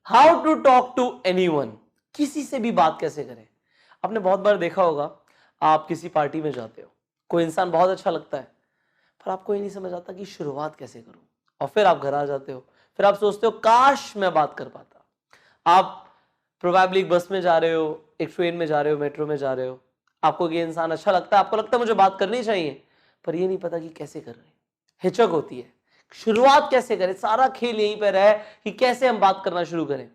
How to talk to anyone, किसी से भी बात कैसे करें। आपने बहुत बार देखा होगा, आप किसी पार्टी में जाते हो, कोई इंसान बहुत अच्छा लगता है, पर आपको ये नहीं समझ आता कि शुरुआत कैसे करूं, और फिर आप घर आ जाते हो, फिर आप सोचते हो काश मैं बात कर पाता। आप प्रोबेबली एक बस में जा रहे हो, एक ट्रेन में जा रहे हो, मेट्रो में जा रहे हो, आपको ये इंसान अच्छा लगता है, आपको लगता है मुझे बात करनी चाहिए, पर ये नहीं पता कि कैसे कर रहे हैं, हिचक होती है, शुरुआत कैसे करें। सारा खेल यहीं पर है कि कैसे हम बात करना शुरू करें।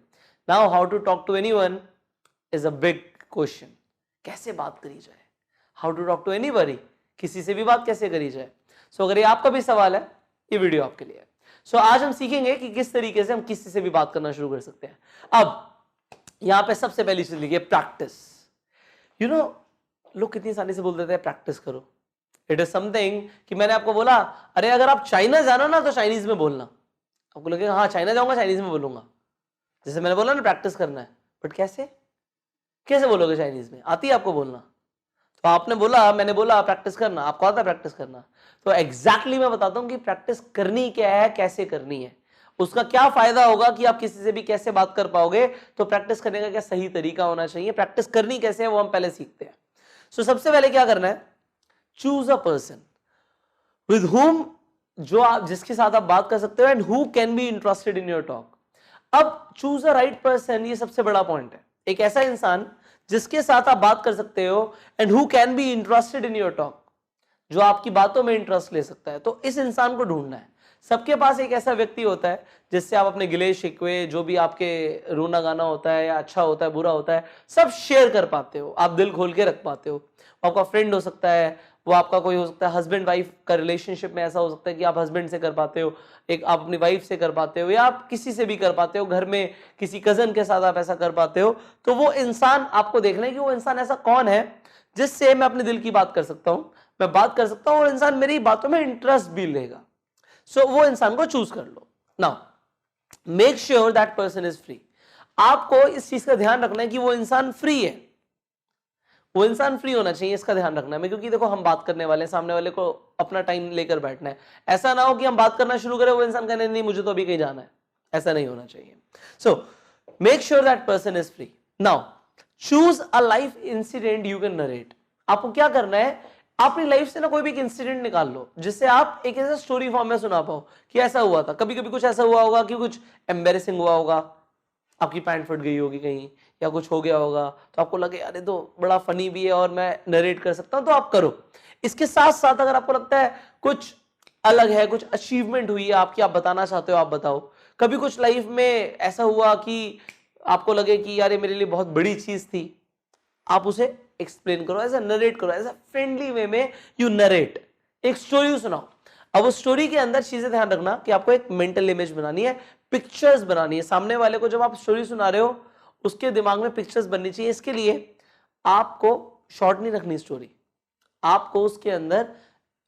Now how to talk to anyone is a big question. कैसे बात करी जाए, how to talk to anybody, किसी से भी बात कैसे करी जाए। सो अगर ये आपका भी सवाल है, ये वीडियो आपके लिए है। सो आज हम सीखेंगे कि किस तरीके से हम किसी से भी बात करना शुरू कर सकते हैं। अब यहां पे सबसे पहली चीज लिखिए प्रैक्टिस। यू नो, लोग कितनी आसानी से बोल देते हैं प्रैक्टिस करो। इट इज समथिंग कि मैंने आपको बोला, अरे अगर आप चाइना जाना ना तो चाइनीज में बोलना। आपको लगेगा हाँ चाइना जाऊंगा चाइनीज में बोलूंगा, जैसे मैंने बोला ना प्रैक्टिस करना है, बट कैसे कैसे बोलोगे चाइनीज में, आती है आपको बोलना? तो आपने बोला, मैंने बोला प्रैक्टिस करना, आपको आता है प्रैक्टिस करना। तो एग्जैक्टली मैं बताता हूं कि प्रैक्टिस करनी क्या है, कैसे करनी है, उसका क्या फायदा होगा कि आप किसी से भी कैसे बात कर पाओगे। तो प्रैक्टिस करने का क्या सही तरीका होना चाहिए, प्रैक्टिस करनी कैसे है, वो हम पहले सीखते हैं। सो सबसे पहले क्या करना है, choose a person with whom, जो आप जिसके साथ आप बात कर सकते हो, and who can be interested in your talk. अब चूज अ राइट पर्सन, ये सबसे बड़ा पॉइंट है। एक ऐसा इंसान जिसके साथ आप बात कर सकते हो, and who can be interested in your talk, जो आपकी बातों में इंटरेस्ट ले सकता है। तो इस इंसान को ढूंढना है। सबके पास एक ऐसा व्यक्ति होता है जिससे आप अपने गिले शिकवे, जो भी आपके रोना गाना होता है, या अच्छा होता है बुरा होता है, सब शेयर कर पाते हो, आप दिल खोल के रख पाते हो। वो आपका फ्रेंड हो सकता है, वो आपका कोई हो सकता है, हस्बैंड वाइफ का रिलेशनशिप में ऐसा हो सकता है कि आप हस्बैंड से कर पाते हो, एक आप अपनी वाइफ से कर पाते हो, या आप किसी से भी कर पाते हो, घर में किसी कजन के साथ आप ऐसा कर पाते हो। तो वो इंसान आपको देखना है कि वो इंसान ऐसा कौन है जिससे मैं अपने दिल की बात कर सकता हूं, मैं बात कर सकता हूं और इंसान मेरी बातों में इंटरेस्ट भी लेगा। सो वो इंसान को चूज कर लो। Now make sure that person is free. आपको इस चीज का ध्यान रखना है कि वो इंसान फ्री है, वो इंसान फ्री होना चाहिए, इसका ध्यान रखना है। क्योंकि देखो हम बात करने वाले हैं, सामने वाले को अपना टाइम लेकर बैठना है। ऐसा ना हो कि हम बात करना शुरू करें, वो इंसान कहने नहीं मुझे तो अभी कहीं जाना है, ऐसा नहीं होना चाहिए। So make sure that person is free. Now choose a life incident you can narrate. आपको क्या करना है, अपनी लाइफ से ना कोई भी एक इंसिडेंट निकाल लो जिससे आप एक ऐसा स्टोरी फॉर्म में सुना पाओ कि ऐसा हुआ था। कभी कभी कुछ ऐसा हुआ होगा कि कुछ एम्बेरेसिंग हुआ होगा, आपकी पैंट फट गई होगी कहीं, या कुछ हो गया होगा, तो आपको लगे अरे तो बड़ा फनी भी है और मैं नरेट कर सकता हूं, तो आप करो। इसके साथ साथ अगर आपको लगता है कुछ अलग है, कुछ अचीवमेंट हुई है आपकी, आप बताना चाहते हो, आप बताओ। कभी कुछ लाइफ में ऐसा हुआ कि आपको लगे कि यार ये मेरे लिए बहुत बड़ी चीज थी, आप उसे एक्सप्लेन करो, ऐसा नरेट करो, ऐसा फ्रेंडली वे में यू नरेट, एक स्टोरी सुनाओ। अब उस स्टोरी के अंदर चीजें ध्यान रखना कि आपको एक मेंटल इमेज बनानी है, पिक्चर्स बनानी है। सामने वाले को जब आप स्टोरी सुना रहे हो, उसके दिमाग में पिक्चर्स बननी चाहिए। इसके लिए आपको शॉर्ट नहीं रखनी स्टोरी, आपको उसके अंदर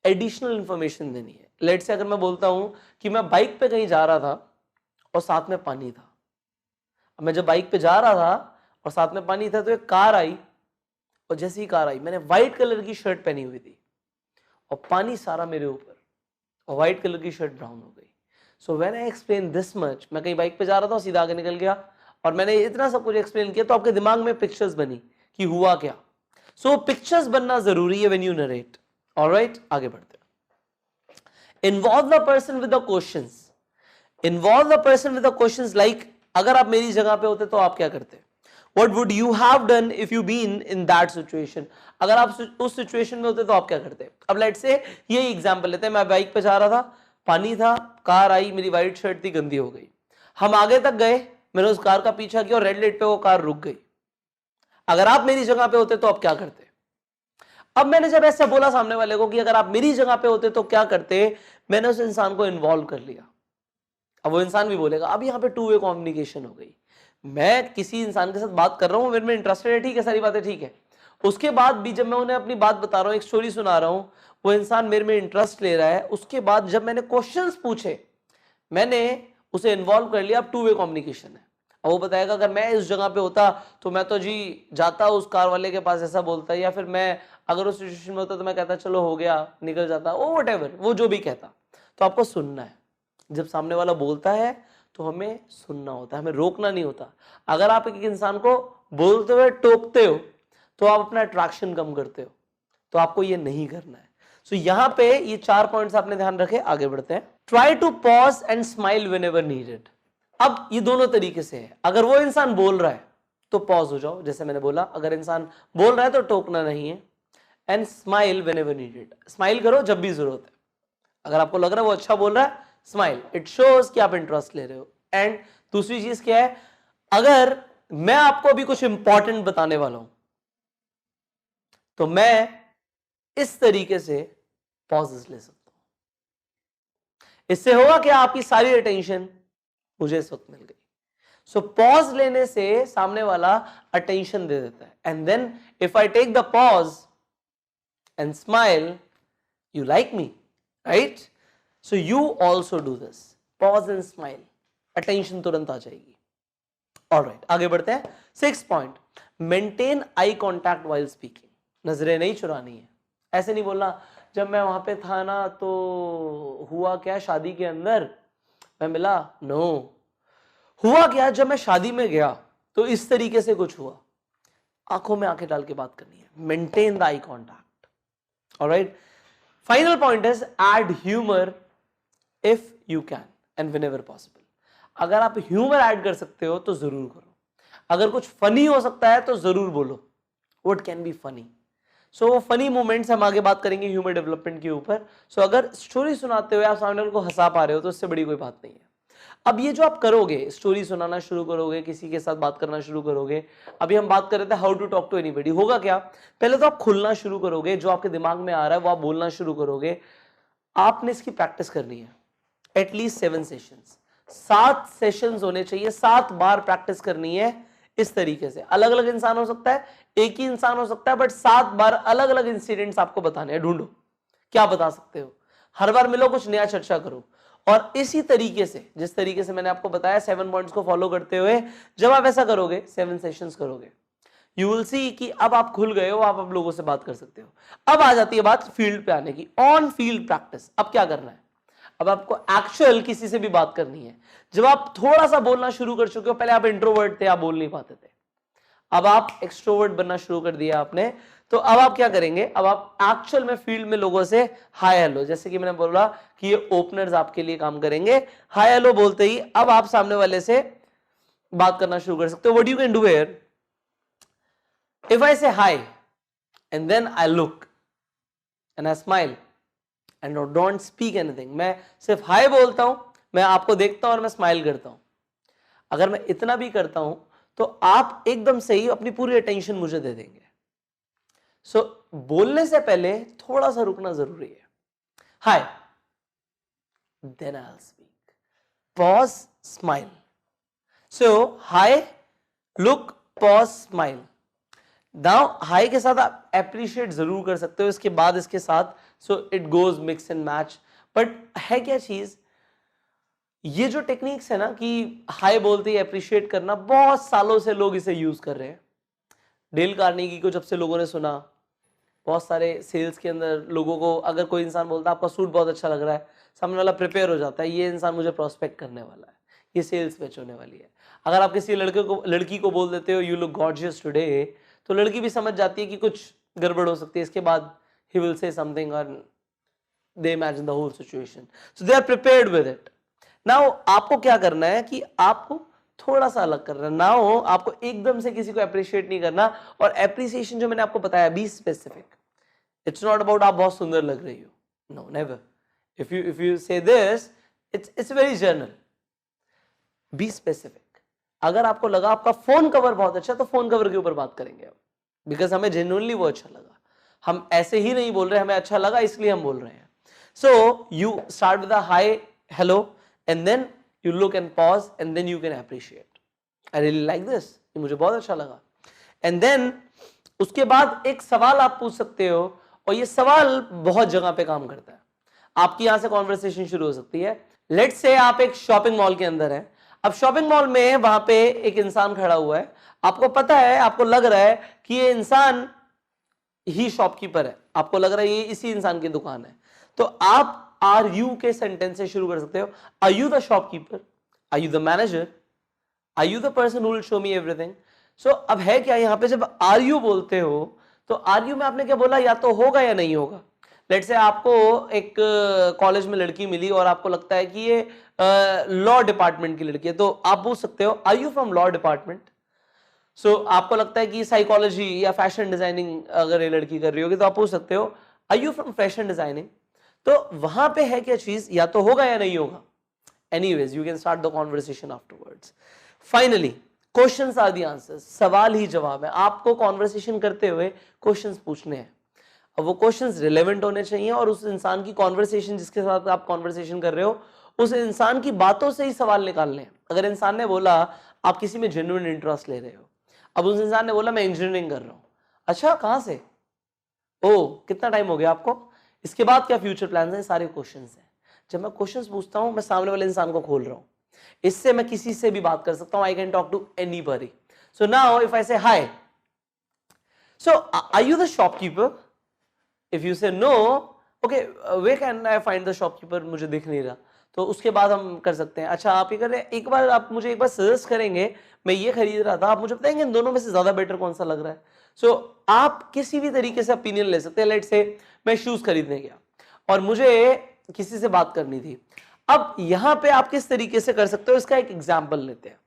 एडिशनल इंफॉर्मेशन देनी है। लेट से अगर मैं बोलता हूं कि मैं बाइक पे कहीं जा रहा था और साथ में पानी था। अब मैं जब बाइक पे जा रहा था और साथ में पानी था, तो एक कार आई, और जैसे ही कार आई, मैंने व्हाइट कलर की शर्ट पहनी हुई थी और पानी सारा मेरे ऊपर, और व्हाइट कलर की शर्ट ब्राउन हो गई। So when I explain this much, मैं कहीं बाइक पे जा रहा था, सीधा आगे निकल गया और मैंने इतना सब कुछ एक्सप्लेन किया, तो आपके दिमाग में पिक्चर्स बनी कि हुआ क्या। सो पिक्चर्स बनना जरूरी है व्हेन यू नरेट। ऑलराइट, आगे बढ़ते हैं। Involve the person with the questions. Involve the person with the questions, like अगर आप मेरी जगह पे होते तो आप क्या करते? What would you have done if you been in that situation? अगर आप उस सिचुएशन में होते तो आप क्या करते? अब लेट्स से ये एग्जांपल लेते हैं, मैं बाइक पे जा रहा था, पानी था, कार आई, मेरी व्हाइट शर्ट थी, गंदी हो गई। हम आगे तक गए, मैंने उस कार का पीछा किया और रेड लाइट पे वो कार रुक गई। अगर आप मेरी जगह पे होते तो आप क्या करते? अब मैंने जब ऐसा बोला सामने वाले को कि अगर आप मेरी जगह पे होते तो क्या करते, मैंने उस इंसान को इन्वॉल्व कर लिया। अब वो इंसान भी बोलेगा। अब यहाँ पे टू वे कम्युनिकेशन हो गई। मैं किसी इंसान के साथ बात कर रहा हूँ, मेरे में इंटरेस्टेड है, ठीक है, सारी बातें ठीक है। उसके बाद भी जब मैं उन्हें अपनी बात बता रहा हूँ, एक स्टोरी सुना रहा हूँ, वो इंसान मेरे में इंटरेस्ट ले रहा है। उसके बाद जब मैंने क्वेश्चंस पूछे, मैंने उसे इन्वॉल्व कर लिया। अब टू वे कम्युनिकेशन है। अब वो बताएगा अगर मैं इस जगह पे होता तो मैं तो जी जाता उस कार वाले के पास, ऐसा बोलता, या फिर मैं अगर उस सिचुएशन में होता तो मैं कहता चलो हो गया, निकल जाता, वो व्हाटएवर, वो जो भी कहता। तो आपको सुनना है। जब सामने वाला बोलता है तो हमें सुनना होता है, हमें रोकना नहीं होता। अगर आप एक इंसान को बोलते हुए टोकते हो तो आप अपना अट्रैक्शन कम करते हो, तो आपको ये नहीं करना है। सो यहां पे ये 4 पॉइंट्स आपने ध्यान रखे। आगे बढ़ते हैं। Try to pause and smile whenever needed. अब ये दोनों तरीके से है। अगर वो इंसान बोल रहा है तो पॉज हो जाओ, जैसे मैंने बोला। अगर इंसान बोल रहा है तो टोकना नहीं है। And smile whenever needed, smile करो जब भी जरूरत है। अगर आपको लग रहा है वो अच्छा बोल रहा है, स्माइल, इट शोज कि आप इंटरेस्ट ले रहे हो। एंड दूसरी चीज क्या है, अगर मैं आपको अभी कुछ इंपॉर्टेंट बताने वाला हूं तो मैं इस तरीके से पॉजेस ले सकता हूं। इससे होगा कि आपकी सारी अटेंशन मुझे इस वक्त मिल गई। सो पॉज लेने से सामने वाला अटेंशन दे देता है। And then if I take the pause and smile, you like me, right? So you also do this. Pause and smile. Attention तुरंत आ जाएगी। Alright, आगे बढ़ते हैं। 6th point, maintain eye contact while speaking. नजरें नहीं चुरानी है। ऐसे नहीं बोलना जब मैं वहां पे था ना तो हुआ क्या शादी के अंदर मैं मिला, नो। हुआ क्या जब मैं शादी में गया तो इस तरीके से कुछ हुआ। आंखों में आंखें डाल के बात करनी है। Maintain the eye contact. Alright, final point is add humour if you can and whenever possible. अगर आप ह्यूमर ऐड कर सकते हो तो जरूर करो। अगर कुछ फनी हो सकता है तो जरूर बोलो what can be funny. So funny moments हम आगे बात करेंगे ह्यूमर डेवलपमेंट के ऊपर। सो अगर स्टोरी सुनाते हुए आप सामने वाले को हंसा पा रहे हो तो इससे बड़ी कोई बात नहीं है। अब ये जो आप करोगे, स्टोरी सुनाना शुरू करोगे, किसी के साथ बात करना शुरू करोगे। अभी हम बात कर रहे थे how to talk to anybody. होगा क्या, पहले तो आप खुलना शुरू करोगे, जो आपके दिमाग में आ रहा है वो आप बोलना शुरू करोगे। आपने इसकी प्रैक्टिस करनी है एटलीस्ट 7 सेशंस। 7 सेशंस होने चाहिए, 7 बार प्रैक्टिस करनी है। इस तरीके से अलग अलग इंसान हो सकता है, एक ही इंसान हो सकता है, बट 7 बार अलग अलग इंसिडेंट्स आपको बताने हैं। ढूंढो क्या बता सकते हो। हर बार मिलो, कुछ नया चर्चा करो। और इसी तरीके से, जिस तरीके से मैंने आपको बताया 7 पॉइंट्स को फॉलो करते हुए जब आप ऐसा करोगे, 7 सेशंस करोगे, यू विल सी कि अब आप खुल गए हो, आप अब लोगों से बात कर सकते हो। अब आ जाती है बात फील्ड पे आने की, ऑन फील्ड प्रैक्टिस। अब क्या करना है, अब आपको एक्चुअल किसी से भी बात करनी है। जब आप थोड़ा सा बोलना शुरू कर चुके हो, पहले आप इंट्रोवर्ट थे, आप बोल नहीं पाते थे, अब आप एक्सट्रोवर्ट बनना शुरू कर दिया आपने, तो अब आप क्या करेंगे, अब आप एक्चुअल में फील्ड में लोगों से हाय हेलो, जैसे कि मैंने बोला कि ये ओपनर्स आपके लिए काम करेंगे। हाय हेलो बोलते ही अब आप सामने वाले से बात करना शुरू कर सकते हो। What you can do here, if I say hi and then I look and I smile and don't speak anything, मैं सिर्फ हाय बोलता हूं, मैं आपको देखता हूं और मैं स्माइल करता हूं। अगर मैं इतना भी करता हूं तो आप एकदम से ही अपनी पूरी अटेंशन मुझे दे देंगे। सो बोलने से पहले थोड़ा सा रुकना जरूरी है। Hi, then I will speak, pause, smile. So hi, look, pause, smile. Now hi के साथ आप अप्रिशिएट जरूर कर सकते हो इसके बाद इसके साथ, so it goes mix and match. But है क्या चीज, ये जो टेक्निक्स है ना कि हाई बोलते ही अप्रिशिएट करना, बहुत सालों से लोग इसे यूज कर रहे हैं। डेल कार्नेगी को जब से लोगों ने सुना, बहुत सारे सेल्स के अंदर लोगों को, अगर कोई इंसान बोलता है आपका सूट बहुत अच्छा लग रहा है, सामने वाला प्रिपेयर हो जाता है, ये इंसान मुझे प्रोस्पेक्ट करने वाला है, ये सेल्स पिच होने वाली है। अगर आप किसी लड़की को बोल देते हो यू लुक गॉर्जियस टुडे, तो लड़की भी समझ जाती है कि कुछ गड़बड़ हो सकती है। इसके बाद ही विल से समथिंग और they imagine the whole situation, so they are prepared with it. Now आपको क्या करना है कि आपको थोड़ा सा अलग करना है। नाउ आपको एकदम से किसी को अप्रिशिएट नहीं करना, और अप्रिसिएशन जो मैंने आपको बताया, be specific. It's not about आप बहुत सुंदर लग रही हो, नो, नेवर। इफ यू से this, it's very general. Be specific. अगर आपको लगा आपका फोन कवर बहुत अच्छा है तो फोन कवर के ऊपर बात करेंगे हम, बिकॉज हमें जेन्युइनली वो अच्छा लगा। हम ऐसे ही नहीं बोल रहे हमें अच्छा लगा इसलिए हम बोल रहे हैं। So you start with a hi hello and then you look and pause and then you can appreciate, I really like this, ये मुझे बहुत अच्छा लगा। and then उसके बाद एक सवाल आप पूछ सकते हो, और ये सवाल बहुत जगह पे काम करता है। आपकी यहां से कॉन्वर्सेशन शुरू हो सकती है। लेट्स से आप एक शॉपिंग मॉल के अंदर हैं। अब शॉपिंग मॉल में वहां पे एक इंसान खड़ा हुआ है, आपको पता है, आपको लग रहा है कि ये इंसान ही शॉपकीपर है, आपको लग रहा है ये इसी इंसान की दुकान है, तो आप आर यू के सेंटेंस से शुरू कर सकते हो। Are you the shopkeeper, Are you the manager? Are you the person who will show me everything? So अब है क्या यहाँ पे, जब are you बोलते हो तो are you में आपने क्या बोला, या तो होगा या नहीं होगा। लेट्स से आपको एक कॉलेज में लड़की मिली और आपको लगता है कि ये लॉ डिपार्टमेंट की लड़की है, तो आप पूछ सकते हो are you from law department. So आपको लगता है कि साइकोलॉजी या फैशन डिजाइनिंग अगर ये लड़की कर रही होगी तो आप पूछ सकते हो are you from fashion designing. तो वहां पे है क्या चीज, या तो होगा या नहीं होगा। Anyways you can start the conversation afterwards. Finally questions are the answers, सवाल ही जवाब है। आपको कॉन्वर्सेशन करते हुए क्वेश्चंस पूछने हैं। अब वो क्वेश्चंस रिलेवेंट होने चाहिए और उस इंसान की कॉन्वर्सेशन जिसके साथ आप कॉन्वर्सेशन कर रहे हो उस इंसान की बातों से ही सवाल निकालने हैं। अगर इंसान ने बोला आप किसी में जेन्युइन इंटरेस्ट ले रहे हो, अब उस इंसान ने बोला मैं इंजीनियरिंग कर रहा हूं, अच्छा कहां से, ओ कितना टाइम हो गया आपको, इसके बाद क्या फ्यूचर प्लान्स हैं, सारे क्वेश्चंस हैं। जब मैं क्वेश्चंस पूछता हूं मैं सामने वाले इंसान को खोल रहा हूं, इससे मैं किसी से भी बात कर सकता हूं। I can talk to anybody. So now if I say hi, so are you the shopkeeper. If you say no, okay where can I find the shopkeeper, मुझे दिख नहीं रहा, तो उसके बाद हम कर सकते हैं अच्छा आप ये कर रहे हैं, एक बार आप मुझे एक बार सजेस्ट करेंगे, मैं ये खरीद रहा था, आप मुझे बताएंगे इन दोनों में से ज्यादा बेटर कौन सा लग रहा है। सो आप किसी भी तरीके से ओपिनियन ले सकते हैं। लेट्स से मैं शूज खरीदने गया और मुझे किसी से बात करनी थी। अब यहां पे आप किस तरीके से कर सकते हो, इसका एक एग्जाम्पल लेते हैं।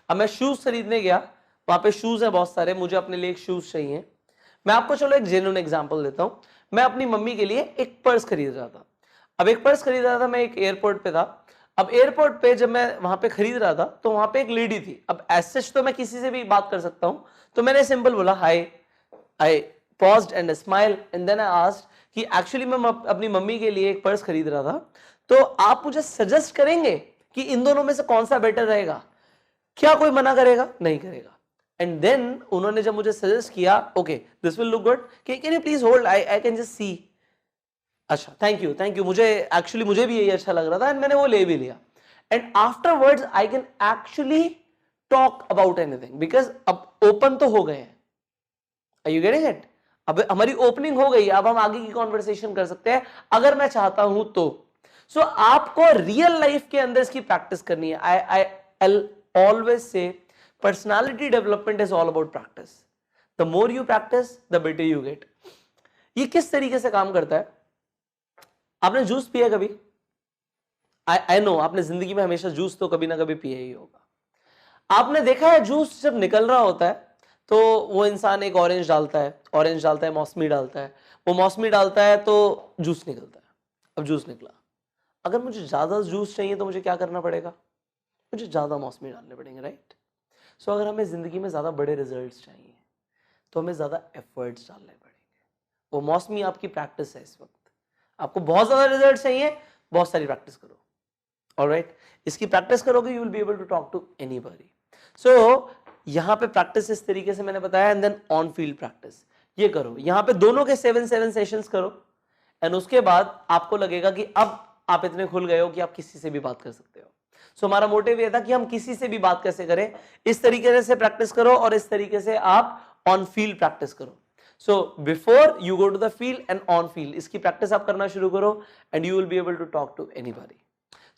अब मैं शूज खरीदने गया, वहां पे शूज है बहुत सारे, मुझे अपने लिए एक शूज चाहिए। मैं आपको चलो एक जेन्युइन एग्जांपल देता हूं। मैं अपनी मम्मी के लिए एक पर्स खरीद रहा था। अब एक पर्स खरीद रहा था, मैं एक एयरपोर्ट पे था। अब एयरपोर्ट पे जब मैं वहां पे खरीद रहा था तो वहां पे एक लेडी थी। अब एज सच तो मैं किसी से भी बात कर सकता हूं, तो मैंने सिंपल बोला hi. I paused and smile and then I asked कि एक्चुअली मैं अपनी मम्मी के लिए एक पर्स खरीद रहा था, तो आप मुझे सजेस्ट करेंगे कि इन दोनों में से कौन सा बेटर रहेगा। क्या कोई मना करेगा? नहीं करेगा। एंड देन उन्होंने जब मुझे सजेस्ट किया okay this will look good, can you please hold, I can just see. अच्छा थैंक यू, मुझे एक्चुअली मुझे भी यही अच्छा लग रहा था एंड मैंने वो ले भी लिया। And afterwards I can actually talk about anything because अब ओपन तो हो गए हैं। Are you getting it? अब हमारी ओपनिंग हो गई, अब हम आगे की कॉन्वर्सेशन कर सकते हैं अगर मैं चाहता हूं तो। सो आपको रियल लाइफ के अंदर इसकी प्रैक्टिस करनी है। I always say personality development is all about practice. The more you practice the better you get. ये किस तरीके से काम करता है, आपने जूस पिया कभी? आई नो आपने जिंदगी में हमेशा जूस तो कभी ना कभी पिया ही होगा। आपने देखा है जूस जब निकल रहा होता है तो वो इंसान एक ऑरेंज डालता है, मौसमी डालता है, वो मौसमी डालता है तो जूस निकलता है। अब जूस निकला, अगर मुझे ज्यादा जूस चाहिए तो मुझे क्या करना पड़ेगा? मुझे ज्यादा मौसमी डालने पड़ेंगे, राइट? सो अगर हमें जिंदगी में ज्यादा बड़े रिजल्ट्स चाहिए तो हमें ज्यादा एफर्ट्स डालने पड़ेंगे। वो मौसमी आपकी प्रैक्टिस है। इस वक्त आपको बहुत ज्यादा रिजल्ट चाहिए, बहुत सारी प्रैक्टिस करो। ऑलराइट, इसकी प्रैक्टिस करोगे you will be able to talk to anybody. So यहां पे प्रैक्टिस इस तरीके से मैंने बताया and then on field practice ये करो। यहां पे दोनों के 7 सेशंस करो एंड उसके बाद आपको लगेगा कि अब आप इतने खुल गए हो कि आप किसी से भी बात कर सकते हो। सो हमारा मोटिव ये था कि हम किसी से भी बात कैसे करें, इस तरीके से प्रैक्टिस करो और इस तरीके से आप ऑन फील्ड प्रैक्टिस करो। So before you go to the field and on field इसकी प्रैक्टिस आप करना शुरू करो and you will be able to talk to anybody.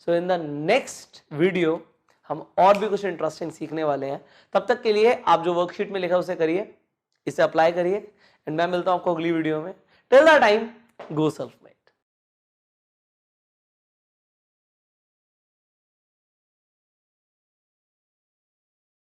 So in the next video हम और भी कुछ इंटरेस्टिंग सीखने वाले हैं। तब तक के लिए आप जो वर्कशीट में लिखा उसे करिए, इसे अप्लाई करिए एंड मैं मिलता हूं आपको अगली वीडियो में। Till the time go self made.